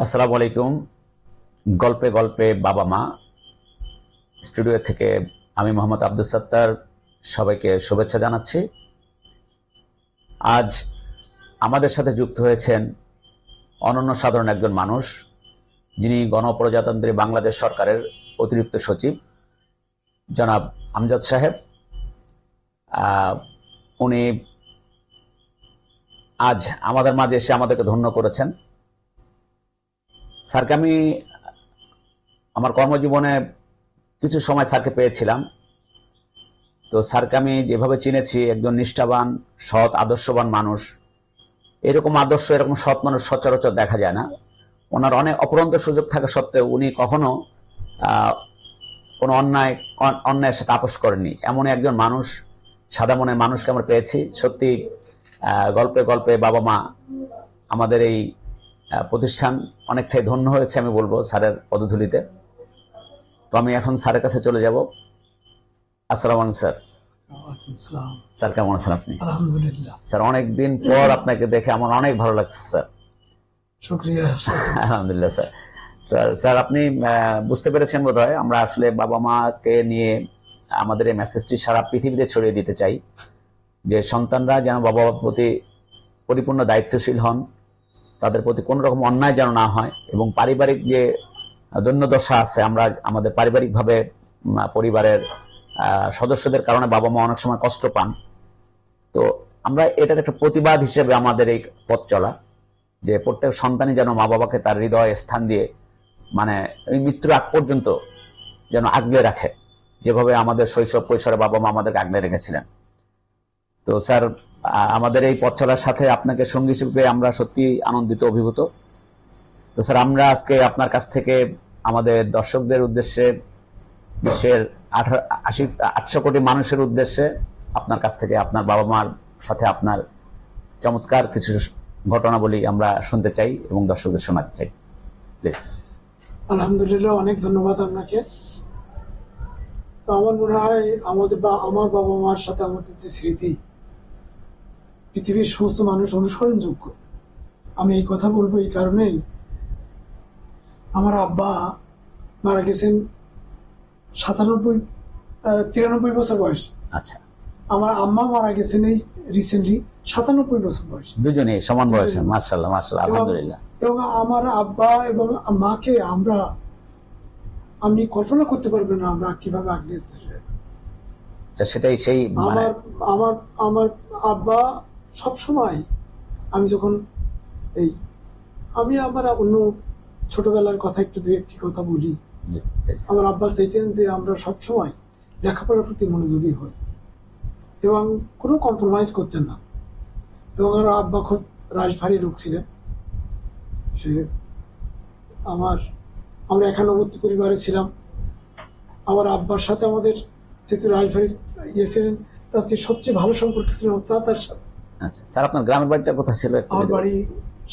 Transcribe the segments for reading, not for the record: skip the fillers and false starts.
আসসালামু আলাইকুম। গল্পে গল্পে বাবা মা স্টুডিও থেকে আমি মোহাম্মদ আব্দুল সত্তার সবাইকে শুভেচ্ছা জানাচ্ছি। আজ আমাদের সাথে যুক্ত হয়েছেন অনন্য সাধারণ একজন মানুষ, যিনি গণপ্রজাতন্ত্রী বাংলাদেশ সরকারের অতিরিক্ত সচিব জনাব আমজাদ সাহেব। উনি আজ আমাদের মাঝে এসে আমাদেরকে ধন্য করেছেন। স্যারকে আমি আমার কর্মজীবনে কিছু সময় স্যারকে পেয়েছিলাম। তো স্যারকে আমি যেভাবে চিনেছি, একজন নিষ্ঠাবান, সৎ, আদর্শবান মানুষ। এরকম আদর্শ, এরকম সৎ মানুষ সচরাচর দেখা যায় না। ওনার অনেক অপরন্ত সুযোগ থাকা সত্ত্বেও উনি কখনো কোনো অন্যায়ের সাথে আপোষ করেননি। এমন একজন মানুষ, সাদা মনের মানুষকে আমরা পেয়েছি। সত্যি গল্পে গল্পে বাবা মা আমাদের এই প্রতিষ্ঠান অনেকটাই ধন্য হয়েছে আমি বলবো স্যারের পদধূলিতে। তো আমি এখন স্যারের কাছে চলে যাব। আসসালামু আলাইকুম স্যার। স্যার কেমন আছেন আপনি? আলহামদুলিল্লাহ স্যার, অনেকদিন পর আপনাকে দেখে আমার অনেক ভালো লাগছে স্যার। শুকরিয়া। আলহামদুলিল্লাহ স্যার। স্যার স্যার আপনি বুঝতে পেরেছেন বোধহয়, আমরা আসলে বাবা মাকে নিয়ে আমাদের এই মেসেজটি সারা পৃথিবীতে ছড়িয়ে দিতে চাই যে সন্তানরা যেন বাবা মার প্রতি পরিপূর্ণ দায়িত্বশীল হন, তাদের প্রতি কোনো রকম অন্যায় যেন না হয়, এবং পারিবারিক যে দৈন্যদশা আছে, আমরা আমাদের পারিবারিকভাবে পরিবারের সদস্যদের কারণে বাবা মা অনেক সময় কষ্ট পান। তো আমরা এটার একটা প্রতিবাদ হিসেবে আমাদের এই পথ চলা, যে প্রত্যেক সন্তানই যেন মা বাবাকে তার হৃদয়ে স্থান দিয়ে, মানে এই মৃত্যুর আগ পর্যন্ত যেন আগলে রাখে, যেভাবে আমাদের শৈশব কৈশোরে বাবা মা আমাদেরকে আগলে রেখেছিলেন। তো স্যার, আমাদের এই পথ চলার সাথে আপনাকে সঙ্গী হিসেবে আমরা সত্যি আনন্দিত, অভিভূত। তো স্যার, আমরা আজকে আপনার কাছ থেকে আমাদের দর্শকদের উদ্দেশ্যে, বিশ্বের 800 কোটি মানুষের উদ্দেশ্যে আপনার কাছ থেকে আপনার বাবা মার সাথে আপনার চমৎকার কিছু ঘটনাবলী আমরা শুনতে চাই এবং দর্শকদের শোনাতে চাই, প্লিজ। আলহামদুলিল্লাহ, অনেক ধন্যবাদ আপনাকে। তো আমার মনে হয় আমার বাবা মার সাথে আমাদের যে স্মৃতি, পৃথিবীর সমস্ত মানুষ অনুসরণযোগ্য। আমি এই কথা বলবো এই কারণেই, আমার আব্বা মারা গেছেন 93 বছর বয়স। আচ্ছা। আমার আম্মা মারা গেছেন এই রিসেন্টলি 97 বছর বয়স। দুজনেই সমান বয়সে, মাশাআল্লাহ মাশাআল্লাহ, আলহামদুলিল্লাহ। এবং আমার আব্বা এবং মাকে আপনি কল্পনা করতে পারবেন না আমরা কিভাবে আগলে ধরে। সেটাই সেই আমার আমার আমার আব্বা সবসময়, আমি যখন এই আমার অন্য ছোটবেলার কথা একটু দু একটি কথা বলি। আমার আব্বা চাইতেন যে আমরা সবসময় লেখাপড়ার প্রতি মনোযোগী হই এবং কোনো কম্প্রোমাইজ করতেন না। এবং আমার আব্বা খুব রাশভারী লোক ছিলেন। সে আমরা একান্নবর্তী পরিবারে ছিলাম। আমার আব্বার সাথে আমাদের যেহেতু রাশভারী ছিলেন, তার চেয়ে সবচেয়ে ভালো সম্পর্ক ছিল আমার চাচার সাথে। আচ্ছা স্যার, আপনার গ্রামের বাড়িটা কোথায় ছিল? আমার বাড়ি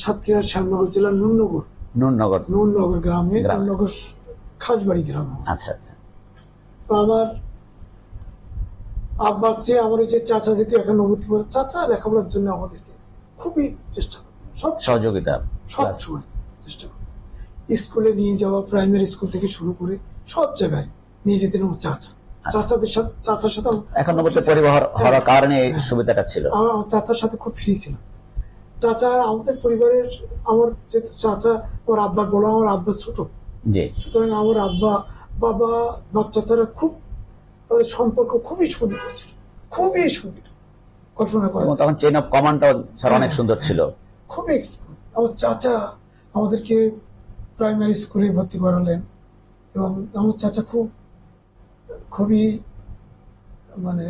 সাতক্ষীরার শ্যামনগর জেলার নুননগর গ্রামে, নুননগর খাসবাড়ি গ্রাম। আচ্ছা আচ্ছা। তো আমার আব্বার চেয়ে আমার ওই যে চাচা, যেহেতু একান্নবর্তী পরে, চাচা লেখাপড়ার জন্য আমাদেরকে খুবই চেষ্টা করতেন, সব সহযোগিতা সব সময় চেষ্টা করতেন। স্কুলে নিয়ে যাওয়া, প্রাইমারি স্কুল থেকে শুরু করে সব জায়গায় নিয়ে যেতেন আমার চাচা। চাচার সাথে একান্নবর্তী পরিবার হওয়ার কারণে এই সুবিধাটা ছিল। আমার চাচার সাথে খুব ফ্রি ছিলাম। চাচা আমাদের পরিবারের, আমার যেহেতু চাচা ওর আব্বার বড়, আমার আব্বা ছোট, সুতরাং আমার আব্বা বাবা বাপ চাচারা খুব, তাদের সম্পর্ক খুবই সুদৃঢ় ছিল, খুবই সুদৃঢ়। কল্পনা করা, তখন চেইন অফ কমান্ডটাও স্যার অনেক সুন্দর ছিল, খুবই। আমার চাচা আমাদেরকে প্রাইমারি স্কুলে ভর্তি করালেন এবং আমার চাচা খুবই মানে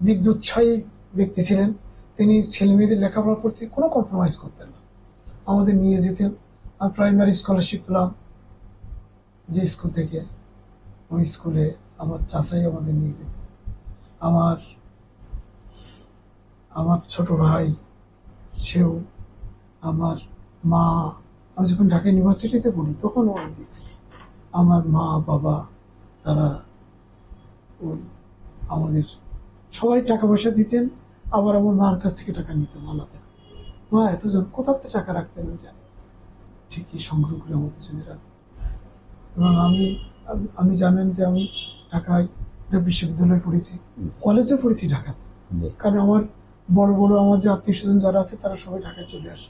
বিদ্যুৎসাহী ব্যক্তি ছিলেন। তিনি ছেলে মেয়েদের লেখাপড়ার প্রতি কোনো কম্প্রোমাইজ করতেন না, আমাদের নিয়ে যেতেন। আমি প্রাইমারি স্কলারশিপ পেলাম যে স্কুল থেকে, ওই স্কুলে আমার চাচাই আমাদের নিয়ে যেতেন। আমার ছোট ভাই, সেও, আমার মা, আমি যখন ঢাকা ইউনিভার্সিটিতে পড়ি তখন অনেক দেখছি আমার মা বাবা, তারা ওই আমাদের সবাই টাকা পয়সা দিতেন, আবার আমার মার কাছ থেকে টাকা নিতাম আলাদা। মা এতজন কোথাতে টাকা রাখতেন আমি জানি। ঠিকই সংগ্রহ করে আমাদের জন্য রাখবে। এবং আমি জানেন যে আমি ঢাকায় একটা বিশ্ববিদ্যালয়ে পড়েছি, কলেজে পড়েছি ঢাকাতে। জি কারণ আমার বড় বড় আমার যে আত্মীয় স্বজন যারা আছে তারা সবাই ঢাকায় চলে আসে।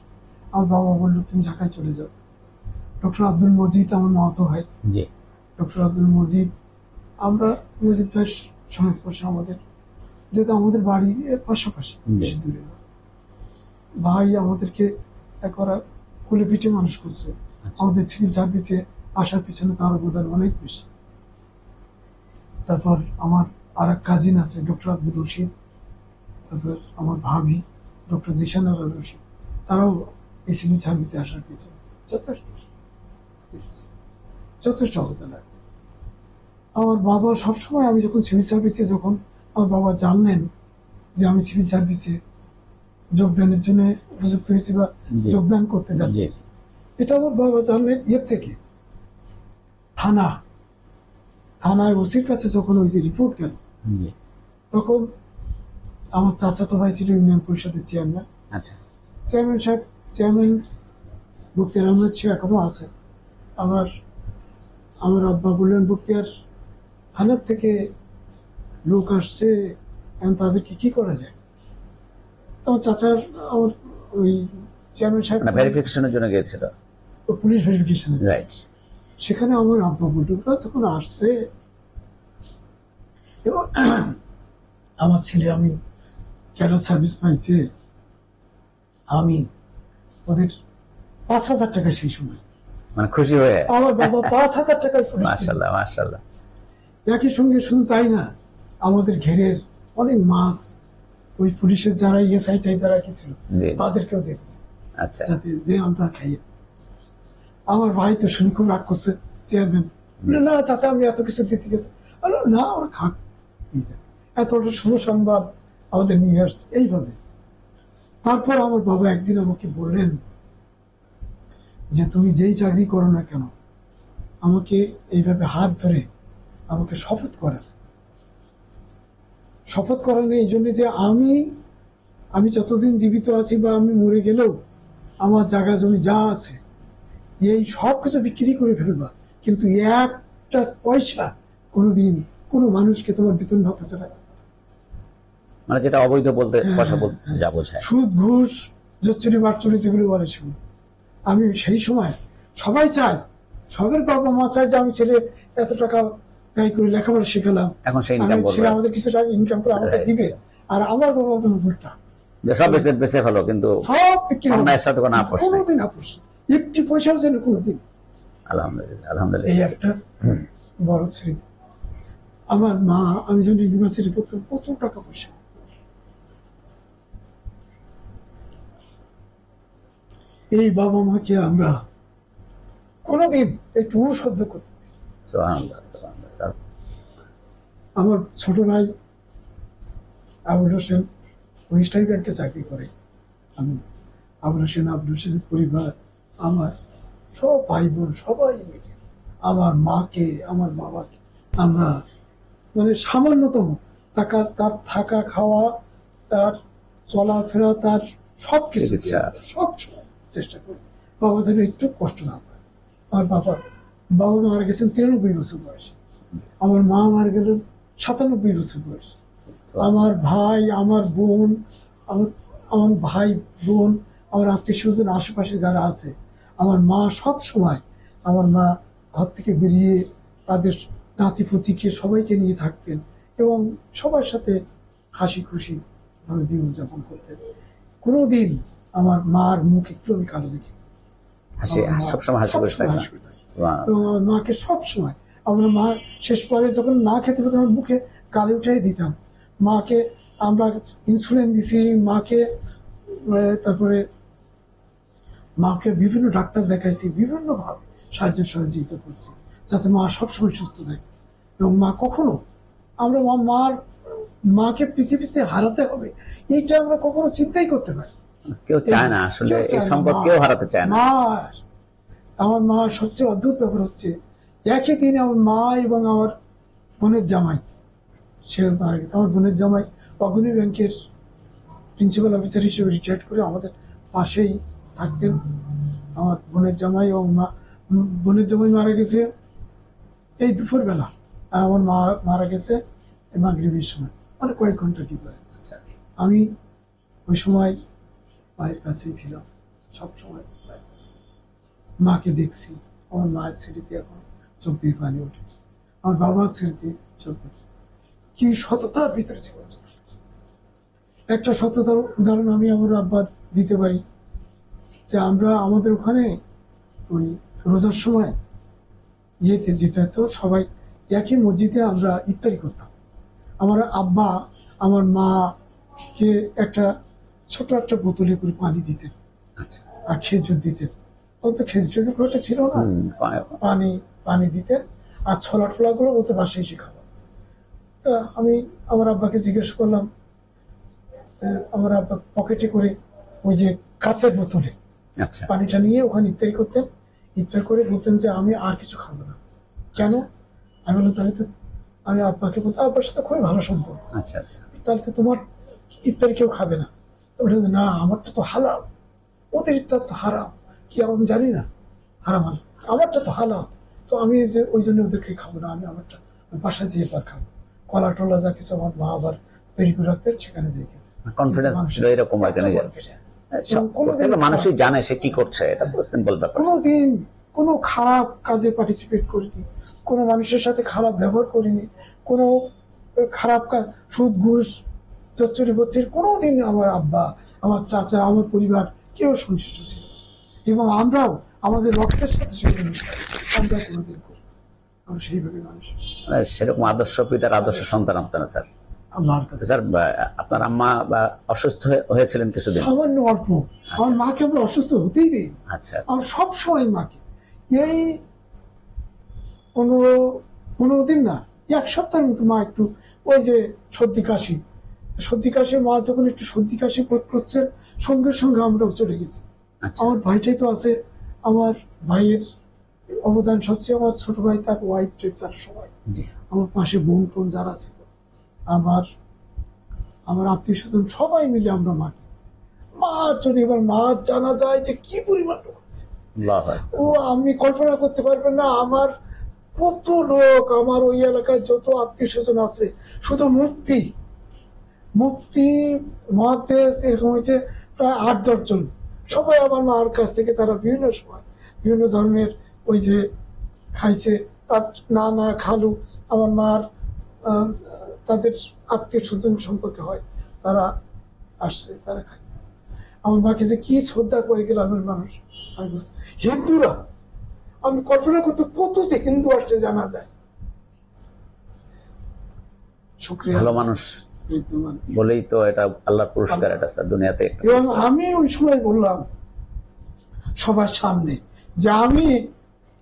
আমার বাবা বললো তুমি ঢাকায় চলে যাও। ডক্টর আব্দুল মজিদ আমার মামাতো ভাই, জি ডক্টর আব্দুল মজিদ, আমরা মজিদ ভাইয়ের সংস্পর্শে আমাদের, যেহেতু আমাদের বাড়ি এর পাশাপাশি, বেশি দূরে না। ভাই আমাদেরকে একবার কোলে পিঠে মানুষ করছে। আমাদের সিভিল সার্ভিসে আসার পিছনে তার অবদান অনেক বেশি। তারপর আমার আর এক কাজিন আছে ডক্টর আব্দুল রশিদ, তারপর আমার ভাবি ডক্টর জিশানা রশিদ, তারাও এই সিভিল সার্ভিসে আসার পিছনে যথেষ্ট অবদান আছে। আমার বাবা সবসময়, আমি যখন সিভিল সার্ভিসে, যখন আমার বাবা জানলেন যে আমি সিভিল সার্ভিসে যোগদানের জন্য উপযুক্ত হয়েছি বা যোগদান করতে যাচ্ছি, এটা আমার বাবা জানলেন থেকে থানায় ওসির কাছে যখন ওই যে রিপোর্ট গেল, তখন আমার চাচাতো ভাই ছিল ইউনিয়ন পরিষদের চেয়ারম্যান। আচ্ছা চেয়ারম্যান বক্তিয়ার আহমেদ, সে এখনো আছে। আমার আব্বা বললেন বক্তিয়ার থানার থেকে লোক আসছে, এখন তাদেরকে কি করা যায়। আমার চাচার, আমার ওই চেয়ারম্যান সাহেব ভেরিফিকেশনের জন্য গিয়েছিল, পুলিশ ভেরিফিকেশনে, রাইট। সেখানে আমার আব্বা বলল যখন আসছে, এবং আমার ছেলে, আমি ক্যাডার সার্ভিস পাইছে, আমি ওদের 5,000 টাকা সেই সময়, মানে খুশি হয়ে আমার বাবা 5,000 টাকায় মাশাআল্লাহ মাশাআল্লাহ। একই সঙ্গে শুধু তাই না, আমাদের ঘেরের অনেক মাছ ওই পুলিশের যারা ইএসআই যারা কি ছিল তাদেরকেও দিয়েছে, আচ্ছা, যাতে যে আমরা খাই। আমার ভাই তো শুনে খুব রাগ করছে, চেয়ারম্যান না চাচা আমি এত কিছু দিতে গেছে, না ওরা খাক, এতটা শুভ সংবাদ আমাদের নিয়ে আসছে এইভাবে। তারপর আমার বাবা একদিন আমাকে বললেন যে তুমি যেই চাকরি করো না কেন, আমাকে এইভাবে হাত ধরে আমাকে শপথ করার এই জন্য যে আমি যতদিন জীবিত আছি বা আমি মরে গেলেও আমার জায়গা জমি যা আছে এই সব কিছু বিক্রি করে ফেলবা, কিন্তু একটা পয়সা কোনোদিন কোনো মানুষকে তোমার বেতন ভাতা ছাড়া, মানে যেটা অবৈধ বলতে পয়সা বলতে যা বোঝায়, সুদ ঘুষ জোচ্চুরি বাটচুরি যেগুলো বলে সেগুলো। আমি সেই সময় সবাই চায়, সবের বাবা মা চায় যে আমি ছেলে এত টাকা ব্যয় করে লেখাপড়া শেখালাম, এখন সেই ইনকাম করবে, আমাদের কিছু টাকা ইনকাম করে আমাকে দিবে, আর আমার বাবা উল্টা সব বেঁচে ফেলো, কিন্তু সব বিক্রি অন্যায়ের সাথে কোনো আপোষ নেই, কোনোদিন আপোষ, একটি পয়সাও যেন কোনোদিন। আলহামদুলিল্লাহ আলহামদুলিল্লাহ। এই একটা বড় স্মৃতি। আমার মা, আমি যখন ইউনিভার্সিটি পড়তাম, কত টাকা পয়সা, এই বাবা মাকে আমরা কোনোদিন একটু শব্দ করতে। সুবহানাল্লাহ সুবহানাল্লাহ। আমার ছোট ভাই আবুল হোসেন ওয়েস্টার্ন ব্যাংকে চাকরি করে। আমি আবুল হোসেনের পরিবার, আমার সব ভাই বোন সবাই মিলে আমার মাকে, আমার বাবাকে আমরা মানে সামান্যতম তার থাকা খাওয়া, তার চলাফেরা, তার সব কিছু সব সময় চেষ্টা করেছি বাবা যেন একটু কষ্ট না পায়। আমার বাবা মারা গেছেন 93 বছর বয়সে, আমার মা মারা গেলেন 97 বছর বয়সে। আমার ভাই, আমার বোন, আমার ভাই বোন, আমার আত্মীয় স্বজন আশেপাশে যারা আছে, আমার মা সব সময়, আমার মা ঘর থেকে বেরিয়ে তাদের নাতিপুতিকে সবাইকে নিয়ে থাকতেন এবং সবার সাথে হাসি খুশি ভাবে জীবনযাপন করতেন। কোনোদিন আমার মার মুখ একটু আমি কালো দেখি, সবসময় হাসি খুশি থাকতেন। এবং আমার মাকে সবসময়, আমার মা শেষ পরে যখন না খেতে পেতাম আমার মুখে গালে উঠাই দিতাম। মাকে আমরা ইনসুলিন দিছি, তারপরে মাকে বিভিন্ন ডাক্তার দেখাইছি, বিভিন্নভাবে সহযোগিতা করছি যাতে মা সবসময় সুস্থ থাকে। এবং মা কখনো, আমরা মাকে পৃথিবীতে হারাতে হবে এইটা আমরা কখনো চিন্তাই করতে পারি, কেউ চায় না আসলে, এই সম্পদ কেউ হারাতে চায় না। আমার মা সবচেয়ে অদ্ভুত ব্যাপার হচ্ছে, একই দিন আমার মা এবং আমার বোনের জামাই সে মারা গেছে। আমার বোনের জামাই অগ্রণী ব্যাংকের প্রিন্সিপাল অফিসার হিসেবে রিটায়ার্ড করে আমাদের পাশেই থাকতেন। আমার বোনের জামাই এবং বোনের জামাই মারা গেছে এই দুপুরবেলা, আর আমার মা মারা গেছে এই মাগরিবের সময়, মানে কয়েক ঘন্টা কি করে। আচ্ছা আচ্ছা। আমি ওই সময় মায়ের কাছেই ছিলাম, সব সময় মায়ের কাছে। মাকে দেখছি, আমার মায়ের স্মৃতি এখন চোখ দিয়ে পানি ওঠে, আমার বাবার স্মৃতি চোখ দিয়ে, কি সততার ভিতরে জীবন চলে। একটা সততার উদাহরণ আমি আমার আব্বা দিতে পারি, যে আমরা আমাদের ওখানে ওই রোজার সময় ইয়েতে যেতে হতো, সবাই একই মসজিদে আমরা ইফতারি করতাম। আমার আব্বা আমার মাকে একটা ছোট একটা বোতলে করে পানি দিতেন, আচ্ছা। আর খেজুর দিতেন। তখন তো খেজুর খুব একটা ছিল না, পানি পানি দিতেন, আর ছোলা টোলাগুলো বলতে বাসায় এসে খাবো। তা আমি আমার আব্বাকে জিজ্ঞেস করলাম, আমার আব্বা পকেটে করে ওই যে কাঁচের বোতলে আচ্ছা পানিটা নিয়ে ওখানে ইফতারি করতেন, ইফতার করে বলতেন যে আমি আর কিছু খাবো না। কেন? আমি বললাম তাহলে তো, আমি আব্বাকে বলতাম, আব্বার সাথে খুবই ভালো সম্পর্ক, আচ্ছা আচ্ছা। তাহলে তো তোমার ইফতারি কেউ খাবে না। তো বলছে না, আমারটা তো হালাল, ওদের ইফতার তো হারাম। কি আমি জানি না হারাম হালাল, আমারটা তো হালাল। তো আমি যে ওই জন্য ওদেরকে খাবো না, আমি আমারটা বাসায় যেয়ে এবার খাবো। কলা টলা যা কিছু আমার মা আবার তৈরি করে রাখতেন, সেখানে যেয়ে খেতেন। কনফিডেন্স ছিল এরকম আর কি। প্রত্যেকটা মানুষই জানে সে কি করছে, এটা তো সিম্পল ব্যাপার। কোনোদিন কোনো খারাপ কাজে পার্টিসিপেট করিনি, কোনো মানুষের সাথে খারাপ ব্যবহার করিনি, কোনো খারাপ কাজ, সুদ ঘুষ চচ্চড়ি বচ্চড়ি কোনোদিন আমার আব্বা, আমার চাচা, আমার পরিবার কেউ সংশ্লিষ্ট ছিল না। এবং আমরাও আমাদের রক্তের সাথে সেগুলো আমরা কোনোদিন করি, আমরা সেইভাবে মানুষ হয়েছি। মানে সেরকম আদর্শ পিতার আদর্শ সন্তান আপনারা স্যার। আল্লাহর কাছে স্যার আপনার আম্মা অসুস্থ হয়েছিলেন কিছুদিন? সামান্য অল্প। আমার মাকে আমরা অসুস্থ হতেই দিই। আচ্ছা। আমার সবসময় মাকে এই 15 দিন না, এক সপ্তাহের মতো মা একটু ওই যে সর্দি কাশি, মা যখন একটু সর্দি কাশি বোধ করছেন, সঙ্গে সঙ্গে আমরাও চলে গেছি। আচ্ছা। আমার ভাইটাই তো আছে, আমার ভাইয়ের অবদান সবচেয়ে, আমার ছোট ভাই, তার ওয়াইফ টেপ, তারা সবাই, আমার পাশে বোন টোন যারা ছিল, আমার আত্মীয় স্বজন সবাই মিলে আমরা মাকে, মার জন্য এবার মা জানা যায় যে কি পরিমাণ লোক আছে, ও আপনি কল্পনা করতে পারবেন না। আমার কত লোক, আমার ওই এলাকায় যত আত্মীয় স্বজন আছে, শুধু মুফতি মহাদেশ এরকম হয়েছে প্রায় 8-10 জন, সবাই আমার মার কাছ থেকে তারা বিভিন্ন সময় বিভিন্ন ধরনের ওই যে খাইছে, তার নানা খালু আমার মার তাদের আত্মীয় স্বজন সম্পর্কে হয়, তারা আসছে, তারা খাইছে। আমার মাকে যে কি শ্রদ্ধা করে গেল আমার মানুষ, আমি বুঝছি। হিন্দুরা, আমি কল্পনা করতে, কত যে হিন্দু আসছে জানা যায়। শুকরিয়া, ভালো মানুষ বলেই তো এটা আল্লাহর পুরস্কার, এটা স্যার দুনিয়াতে। এবং আমি ওই সময় বললাম সবার সামনে যে আমি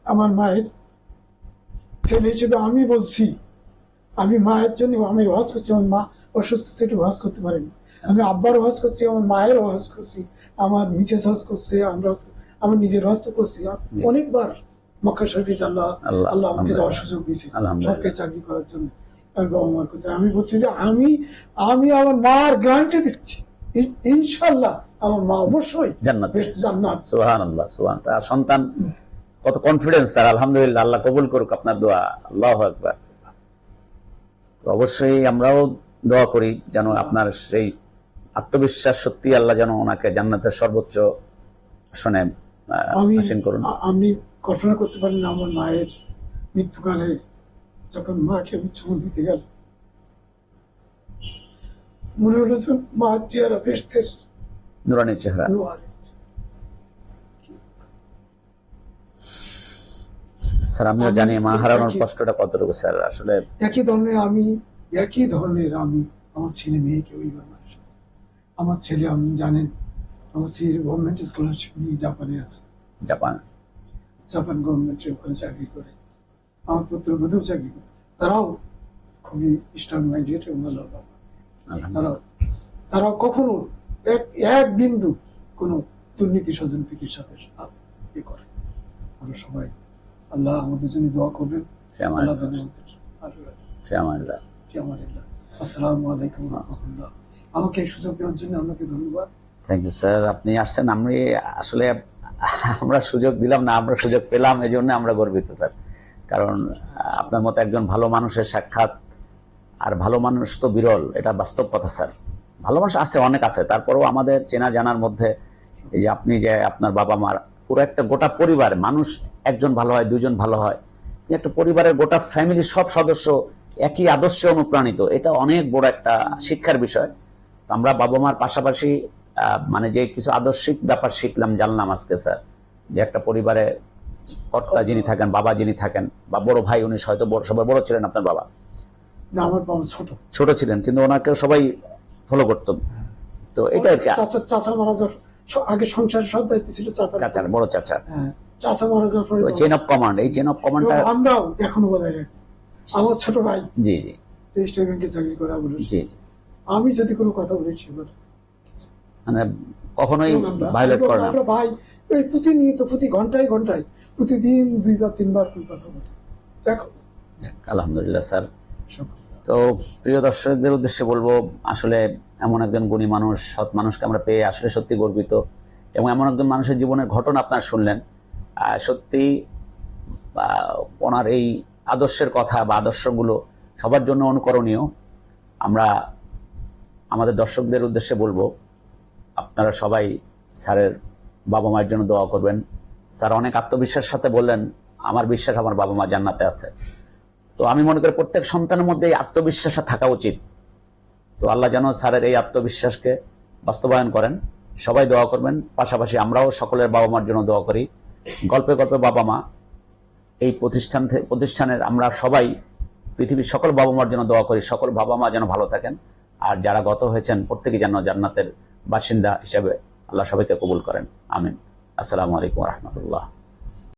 আমার মায়ের ছেলে হিসেবে আমি বলছি, আমি মায়ের জন্য আমি ওয়াজ করছি। আমার মা অসুস্থ থেকে ওয়াজ করতে পারিনি, আমি আব্বার ওয়াজ করছি, আমার মায়ের ওয়াজ করছি, আমার মিসেস ওয়াজ করছে, আমরা আমার নিজের ওয়াজ করছি অনেকবার। মক্কা শরীফে আল্লাহ আমাকে যাওয়ার সুযোগ দিয়েছে সরকারি চাকরি করার জন্য। আমি বাবা মার কাছে আমি বলছি যে আমি আমার মার গ্যারান্টি দিচ্ছি, ইনশাআল্লাহ আমার মা অবশ্যই জান্নাত। সুবহানাল্লাহ, সুবহানাল্লাহ। সন্তান কত কনফিডেন্স স্যার, আলহামদুলিল্লাহ, আল্লাহ কবুল করুক আপনার দোয়া, আল্লাহু আকবার। তো অবশ্যই আমরাও দোয়া করি যেন আপনার সেই আত্মবিশ্বাস সত্যি আল্লাহ যেন ওনাকে জান্নাতের সর্বোচ্চ আসনে আসীন করুন। আমি কল্পনা করতে পারি না, আমার মায়ের মৃত্যুকালে যখন মাকে আমি চুমু দিতে গেল, মনে হয়েছে মা চেহারা বেশতের নুরানি চেহারা। স্যার আমিও জানি মা হারানোর কষ্টটা কতটুকু স্যার। আসলে একই ধরনের আমি আমার ছেলে মেয়েকে ওইবার মানুষ। আমার ছেলে, আপনি জানেন, আমার ছেলে গভর্নমেন্ট স্কলারশিপ নিয়ে জাপানে আছে, জাপান গভর্নমেন্টের ওখানে চাকরি করে। আমার পুত্রবধূও চাকরি করে, তারাও খুবই স্ট্রং মাইন্ডেড এবং তারাও কখনো এক বিন্দু কোনো দুর্নীতি স্বজন প্রীতির সাথে করে। আমরা সবাই আল্লাহ আমাদের জন্য দোয়া করবেন। আসসালামু আলাইকুম ওয়া রাহমাতুল্লাহ। আমাকে এই সুযোগ দেওয়ার জন্য আপনাকে ধন্যবাদ। থ্যাংক ইউ স্যার, আপনি আসছেন। আমি আসলে আমরা সুযোগ দিলাম না, আমরা সুযোগ পেলাম, এই জন্য আমরা গর্বিত স্যার। কারণ আপনার মতো একজন ভালো মানুষের সাক্ষাৎ, আর ভালো মানুষ তো বিরল, এটা বাস্তব কথা স্যার। ভালো মানুষ আছে, অনেক আছে, তারপরেও আমাদের চেনা জানার মধ্যে এই যে আপনি যে আপনার বাবা মার পুরো একটা গোটা পরিবার, মানুষ একজন ভালো হয়, দুজন ভালো হয়, একটা পরিবারের গোটা ফ্যামিলি সব সদস্য একই আদর্শে অনুপ্রাণিত, এটা অনেক বড় একটা শিক্ষার বিষয়। তো আমরা বাবা মার পাশাপাশি মানে যে কিছু আদর্শিক ব্যাপার শিখলাম, জানলাম আজকে স্যার, যে একটা পরিবারে কর্তা যিনি থাকেন, বাবা যিনি থাকেন, বা বড় ভাই, উনি হয়তো সবাই বড় ছিলেন আপনার বাবা, যে আমার বাবা ছোট ছিলেন, কিন্তু ওনাকে সবাই ফলো করতো। তো এটা আর কি, চাচা মারা যাওয়ার আগে সংসারের সব দায়িত্ব ছিল চাচার, বড় চাচা, চাচা মারা যাওয়ার পরে চেন অফ কমান্ড, এই চেন অফ কমান্ডটা আমরাও এখনো বজায় রাখছি। আমার ছোট ভাই জি জি রেজিস্ট্রার ব্যাংকে চাকরি করা বলেছি, জি জি, আমি যদি কোনো কথা বলেছি মানে কখনোই ভায়োলেট করে না। আমরা ভাই ওই প্রতিনিয়ত, প্রতি ঘন্টায় ঘন্টায়, প্রতিদিন 2-3 বার করে কথা বলি। দেখো, আলহামদুলিল্লাহ স্যার। তো প্রিয় দর্শকদের উদ্দেশ্যে বলবো, আসলে এমন একজন গুণী মানুষ, সৎ মানুষকে আমরা পেয়ে আসলে সত্যি গর্বিত, এবং এমন একজন মানুষের জীবনের ঘটনা আপনার শুনলেন, সত্যি ওনার এই আদর্শের কথা বা আদর্শগুলো সবার জন্য অনুকরণীয়। আমরা আমাদের দর্শকদের উদ্দেশ্যে বলবো, আপনারা সবাই স্যারের বাবা মায়ের জন্য দোয়া করবেন। স্যার অনেক আত্মবিশ্বাসের সাথে বললেন, আমার বিশ্বাস আমার বাবা মা জান্নাতে আছে। তো আমি মনে করি প্রত্যেক সন্তানের মধ্যে এই আত্মবিশ্বাসটা থাকা উচিত। তো আল্লাহ যেন স্যারের এই আত্মবিশ্বাসকে বাস্তবায়ন করেন। সবাই দোয়া করবেন, পাশাপাশি আমরাও সকলের বাবা মার জন্য দোয়া করি। গল্পে গল্পে বাবা মা এই প্রতিষ্ঠানের আমরা সবাই পৃথিবীর সকল বাবা মার জন্য দোয়া করি, সকল বাবা মা যেন ভালো থাকেন, আর যারা গত হয়েছেন প্রত্যেকেই যেন জান্নাতের বাসিন্দা হিসেবে আল্লাহ সবাইকে কবুল করেন। আমিন। আসসালামু আলাইকুম ওয়া রাহমাতুল্লাহ।